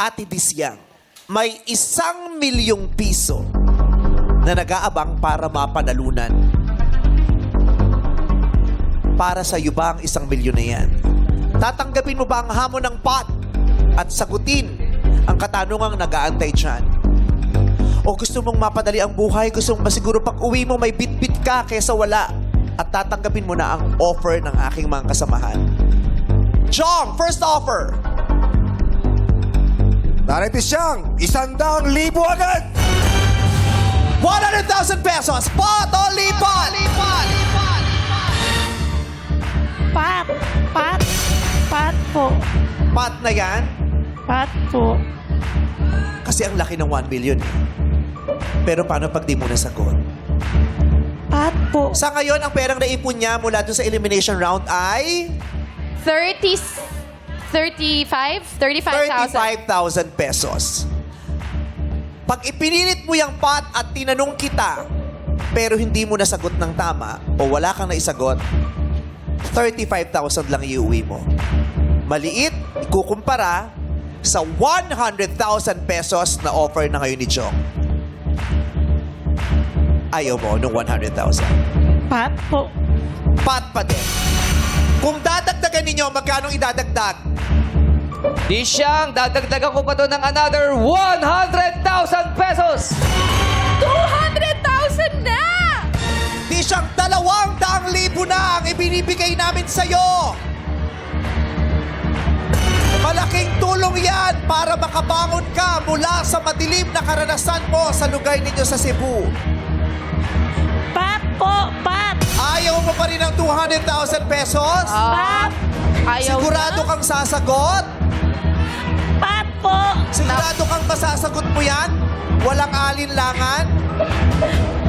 Ate Disyang, may 1,000,000 piso na nag-aabang para mapanalunan. Para sa iyo ba ang 1,000,000 na yan? Tatanggapin mo ba ang hamon ng pot at sagutin ang katanungang nag-aantay dyan? O gusto mong mapadali ang buhay, gusto mong masiguro pag uwi mo may bit-bit ka kesa wala at tatanggapin mo na ang offer ng aking mga kasamahan? Chong, first offer. Narito siyang 100,000 agad! 100,000 pesos! Pot o lipat? Pat po. Pot na yan? Pat po. Kasi ang laki ng 1 million. Pero paano pag di mo nasagot? Pat po. Sa ngayon, ang perang naipon niya mula dun sa elimination round ay 35,000. 35,000 pesos. Pag ipinilit mo yung pot at tinanong kita, pero hindi mo nasagot ng tama o wala kang naisagot, 35,000 lang iuwi mo. Maliit, ikukumpara sa 100,000 pesos na offer na ngayon ni Chong. Ayaw mo ng 100,000. Pat po. Pot pa din. Kung dadagdagan ninyo, magkano idadagdag? Di siyang, dadagdagan ko pa to ng another 100,000 pesos! 200,000 na! Di siyang 200,000 na ang ibinibigay namin sa'yo. Malaking tulong yan para makabangon ka mula sa madilim na karanasan mo sa lugar ninyo sa Cebu. Pat po. Pat. Ayaw mo pa rin ng 200,000 pesos? Pat. Ayaw Sigurado na? kang sasagot? Pat po. Sigurado kang masasagot mo yan? Walang alinlangan?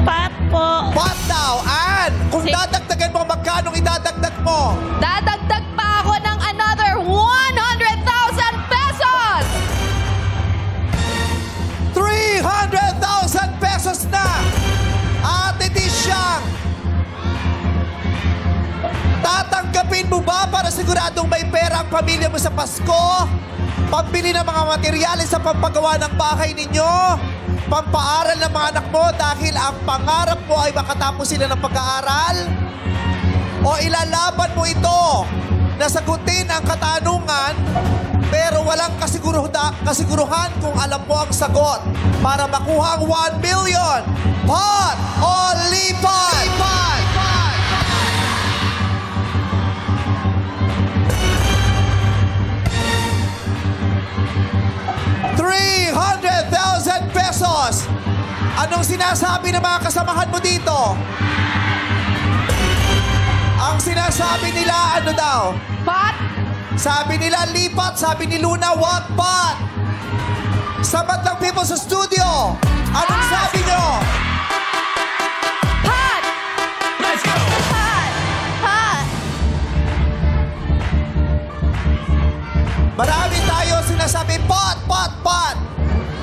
Pat po. What daw, Ann? Kung dadagdagan mo, magkano idadagdag mo? Dadagdag pa ako ng another 100,000 pesos! 300,000 pesos na! Ate Disyang! Tatanggapin mo ba para siguradong may pera ang pamilya mo sa Pasko? Pambili ng mga materyales sa pampagawa ng bahay ninyo? Pampaaral ng mga anak mo dahil ang pangarap mo ay makatapos sila ng pag-aaral? O ilalaban mo ito na sagutin ang katanungan pero walang kasiguruhan kung alam mo ang sagot para makuha ang 1 million? Pot o lipat? 300,000 pesos! Anong sinasabi ng mga kasamahan mo dito? Ang sinasabi nila, ano daw? Pot? Sabi nila, lipat. Sabi ni Luna, wag pot. Sa batang people sa studio, anong sabi nyo? Pot! Let's go! Pot! Pot! Marami tayo sinasabi, pot, pot, pot.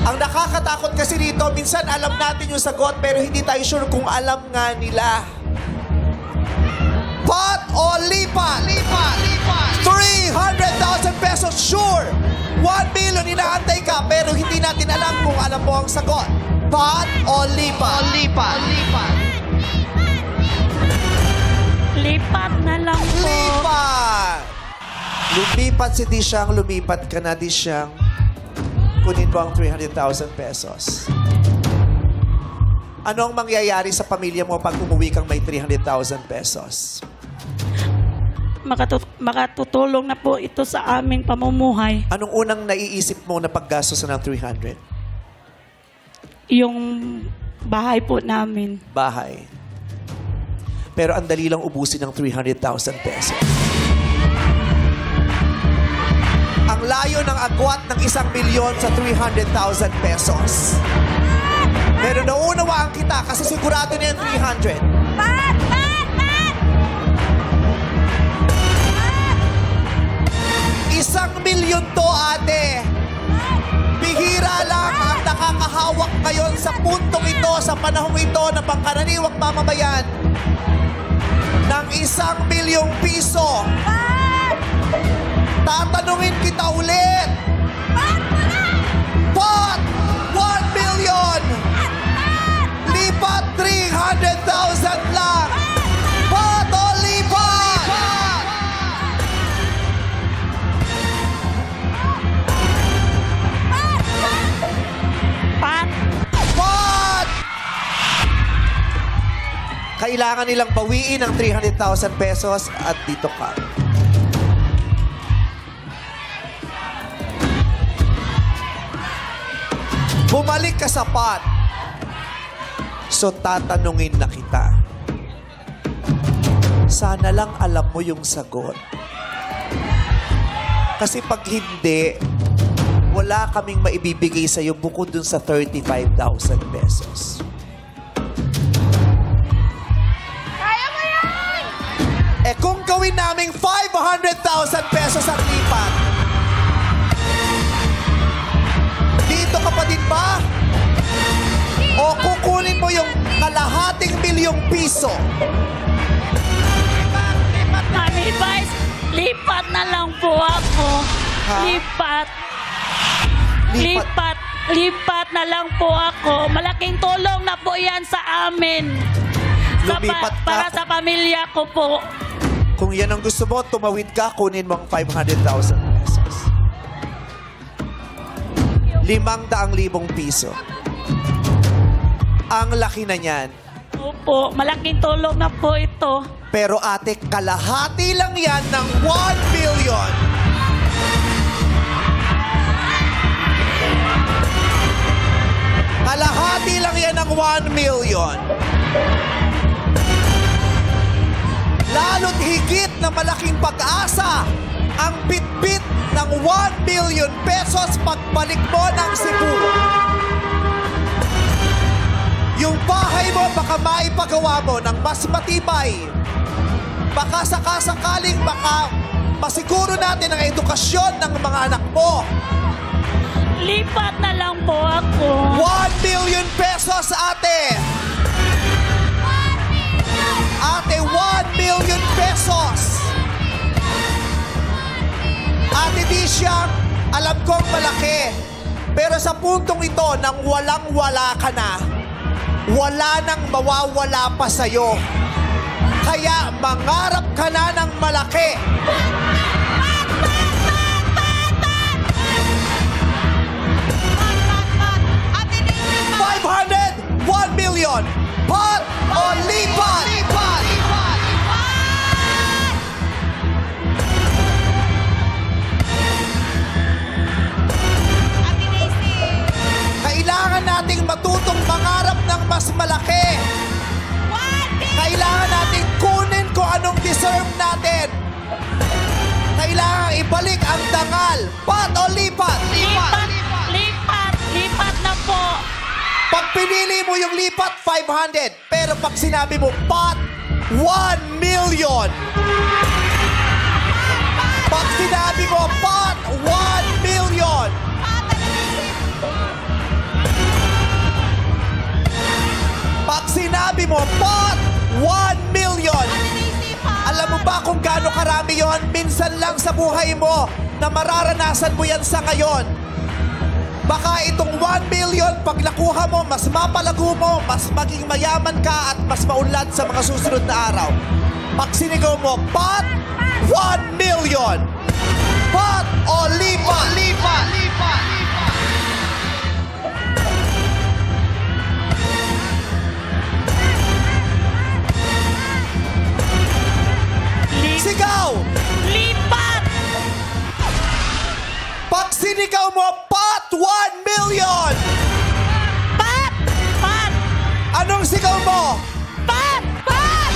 Ang nakakatakot kasi dito, minsan alam natin yung sagot pero hindi tayo sure kung alam nga nila. Pot o lipat? 300,000 pesos, sure. 1 million, inaantay ka pero hindi natin alam kung alam mo ang sagot. Pot o lipat? Lipat na lang po. Lipat! Lumipat si Disyang, lumipat ka na, Disyang. Kunin mo ang 300,000 pesos. Ano ang mangyayari sa pamilya mo pag umuwi kang may 300,000 pesos? Makatutulong na po ito sa aming pamumuhay. Anong unang naiisip mo na paggastos ng 300? Yung bahay po namin. Bahay. Pero ang dali lang ubusin ng 300,000 pesos. Ang layo ng agwat ng 1 milyon sa 300,000 pesos. Pero naunawaan kita kasi sigurado na yung 300. Pot! Pot! Pot! 1 milyon to, ate. Bihira lang ang nakakahawak ngayon sa puntong ito, sa panahong ito na pangkaraniwang mamamayan ng 1 milyong piso. Tatanungin kita ulit. Kailangan nilang bawiin ang 300,000 pesos at dito ka. Bumalik ka sa pot. So tatanungin na kita. Sana lang alam mo yung sagot. Kasi pag hindi, wala kaming maibibigay sa'yo bukod dun sa 35,000 pesos. Kaya mo yan! Eh kung gawin naming 500,000 pesos ang lipat, dito ka pa din ba? O kukunin mo yung kalahating milyong piso? Mami Vice, lipat na lang po ako. Ha? Lipat. Lipat. Lipat na lang po ako. Malaking tulong na po yan sa amin. Lumipat ka. Para sa pamilya ko po. Kung yan ang gusto mo, tumawid ka, kunin mo ang 500,000 pesos. 500,000 piso. Ang laki na niyan. Opo, malaking tulong na po ito. Pero ate, kalahati lang yan ng 1 million. Kalahati lang yan ng 1 million. Lalo't higit na malaking pag-asa ang bitbit ng 1 million pesos pagbalik mo ng Cebu. Yung bahay mo baka maipagawa mo ng mas matibay. Baka sakasakaling baka masiguro natin ang edukasyon ng mga anak mo. Lipat na lang po ako. 1 million pesos, ate! Ate, 1 million pesos! Ate Tisha, alam kong malaki. Pero sa puntong ito, nang walang-wala ka na, wala nang mawawala pa sa'yo. Kaya mangarap ka na ng malaki. Ate Daisy, 500, 1 million. Pot o lipat? Lipat! Ate Daisy! Kailangan nating matutong mangarap ng mas malaki. Kailangan nating kunin kung anong deserve natin. Kailangan ibalik ang dangal. Pot o lipat? Lipat! Lipat! Lipat na po! Pag pinili mo yung lipat, 500. Pero pag sinabi mo pot, 1 million. Pag sinabi mo pot, 1 million. Pag sinabi mo pot, 1 million. Alam mo ba kung gaano karami yon? Minsan lang sa buhay mo na mararanasan mo yan sa ngayon. Baka itong 1 million, pag nakuha mo, mas mapalago mo, mas maging mayaman ka at mas maunlad sa mga susunod na araw. Pag sinigaw mo, pot, 1 million. Pot o lipat? Lipat! Lipat! Sigaw! Lipat! Pag sinigaw mo, pot, 1 million! Pat! Pat! Anong sigaw mo? Pat! Pat!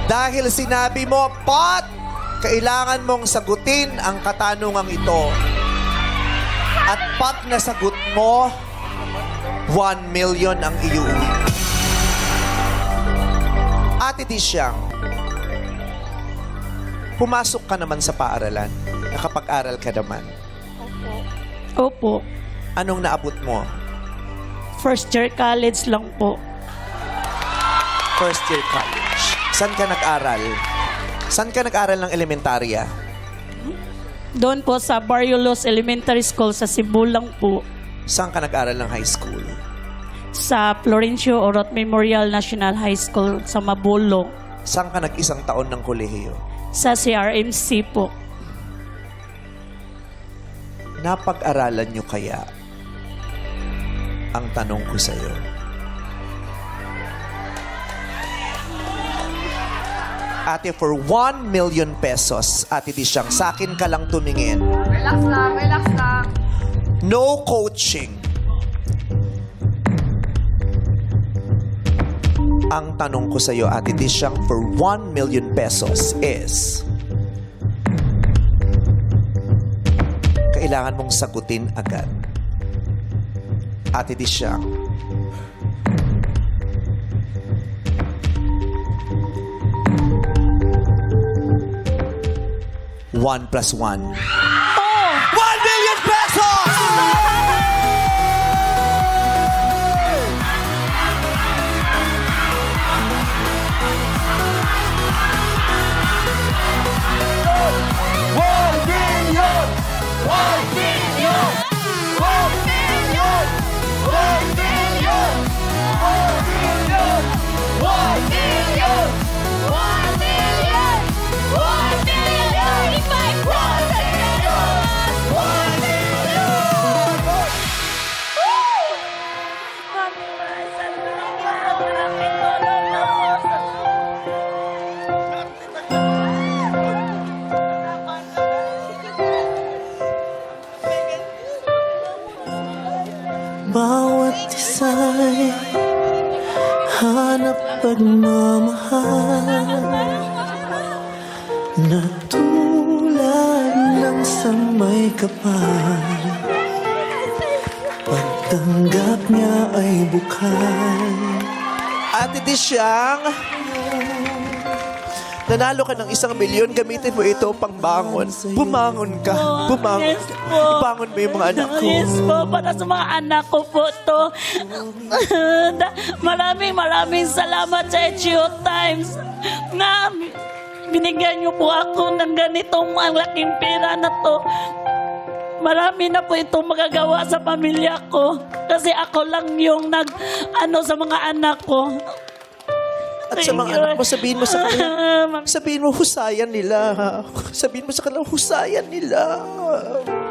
Dahil sinabi mo, pot, kailangan mong sagutin ang katanungang ito. At pag nasagot mo, 1 million ang iuwi. Ate Tisha, pumasok ka naman sa paaralan. Nakapag-aral ka naman. Opo. Anong naabot mo? First year college lang po. First year college. Saan ka nag-aral? Saan ka nag-aral ng elementarya? Doon po sa Barrio Los Elementary School sa Cebu lang po. Saan ka nag-aral ng high school? Sa Florencio Orot Memorial National High School sa Mabolo. Saan ka nag-isang taon ng kolehiyo? Sa CRMC po. Napag-aralan nyo kaya? Ang tanong ko sa'yo. Ate, for 1 million pesos, Ate Dishang, sa akin ka lang tumingin. Relax lang, relax lang. No coaching. Ang tanong ko sa'yo, Ate Dishang, for 1 million pesos is... Kailangan mong sagutin agad. Ate Dishang. One plus one. Oh! 1 million pesos! Bawat isa'y hanap pagmamahal na tulad ng sa may kapal. Pagtanggap niya ay bukal. Ate Dishang, nanalo ka ng 1 milyon, gamitin mo ito pang bangon. Bumangon ka. Bumangon. Yes po. Bumangon mo yung mga anak ko. Yes po, para sa mga anak ko po to. Maraming salamat sa HU Times na binigyan niyo po ako ng ganitong malaking pera na to. Marami na po itong magagawa sa pamilya ko. Kasi ako lang yung sa mga anak ko. At sa mga anak mo, sabihin mo sa kanila, sabihin mo, husayan nila. Sabihin mo sa kanila, husayan nila.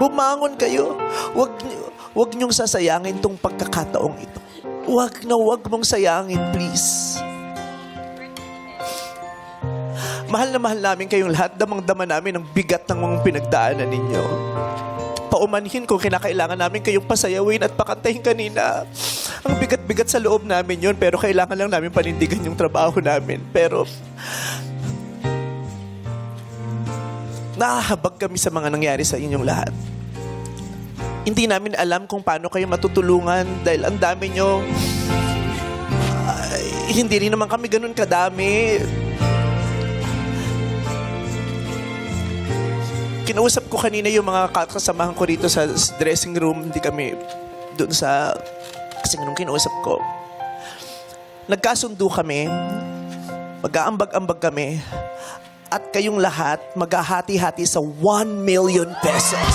Bumangon kayo. Huwag niyong sasayangin tong pagkakataong ito. Huwag mong sayangin, please. Mahal na mahal namin kayong lahat. Damang-dama namin ang bigat ng mga pinagdaanan ninyo. Paumanhin kung kinakailangan namin kayong pasayawin at pakantahin kanina. Ang bigat-bigat sa loob namin yun, pero kailangan lang namin panindigan yung trabaho namin. Pero, nahahabag kami sa mga nangyari sa inyong lahat. Hindi namin alam kung paano kayo matutulungan dahil ang dami nyo. Hindi rin naman kami ganun kadami. Kinausap ko kanina yung mga kasamahan ko rito sa dressing room. Hindi kami doon sa... Kasi nung kinausap ko, nagkasundo kami, mag-aambag-ambag kami, at kayong lahat maghahati-hati sa 1 million pesos.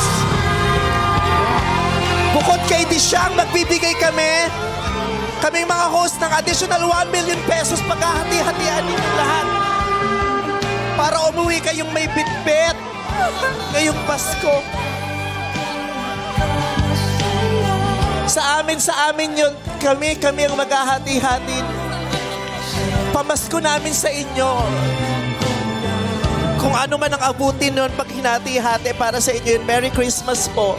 Bukod kay Dishang, magbibigay kami. Kaming mga host ng additional 1 million pesos, maghahati-hatian ninyong lahat. Para umuwi kayong may bitbit ngayong Pasko. Sa amin yun, kami ang maghahati-hati. Pamasko namin sa inyo. Kung ano man ang abutin nun pag hinati-hati para sa inyo yun. Merry Christmas po.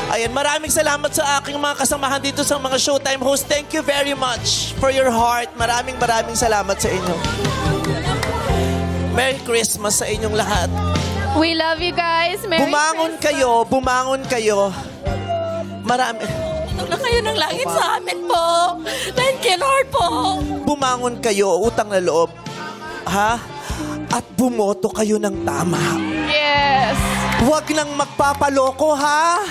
Ayan, maraming salamat sa aking mga kasamahan dito sa mga Showtime host. Thank you very much for your heart. Maraming salamat sa inyo. Merry Christmas sa inyong lahat. We love you guys. Merry Bumangon kayo. Marami. Utang na kayo ng langit sa amin po. Thank you, Lord po. Bumangon kayo, utang na loob. Ha? At bumoto kayo ng tama. Yes. Huwag nang magpapaloko, ha?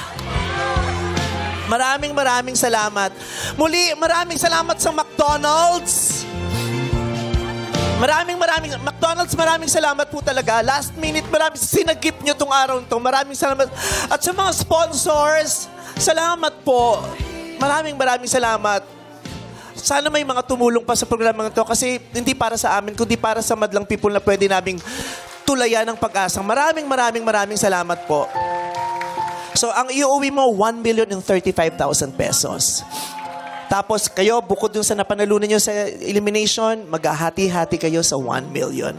Maraming salamat. Muli, maraming salamat sa McDonald's. McDonald's, maraming salamat po talaga. Last minute, sinagip nyo tong araw to. Maraming salamat. At sa mga sponsors, Salamat po. Maraming salamat. Sana may mga tumulong pa sa programang ito kasi hindi para sa amin, kundi para sa madlang people na pwede naming tulayan ng pag-asang. Maraming salamat po. So, ang iuwi mo, 1,035,000 pesos. Tapos kayo, bukod dun sa napanalunan nyo sa elimination, maghahati-hati kayo sa 1 million.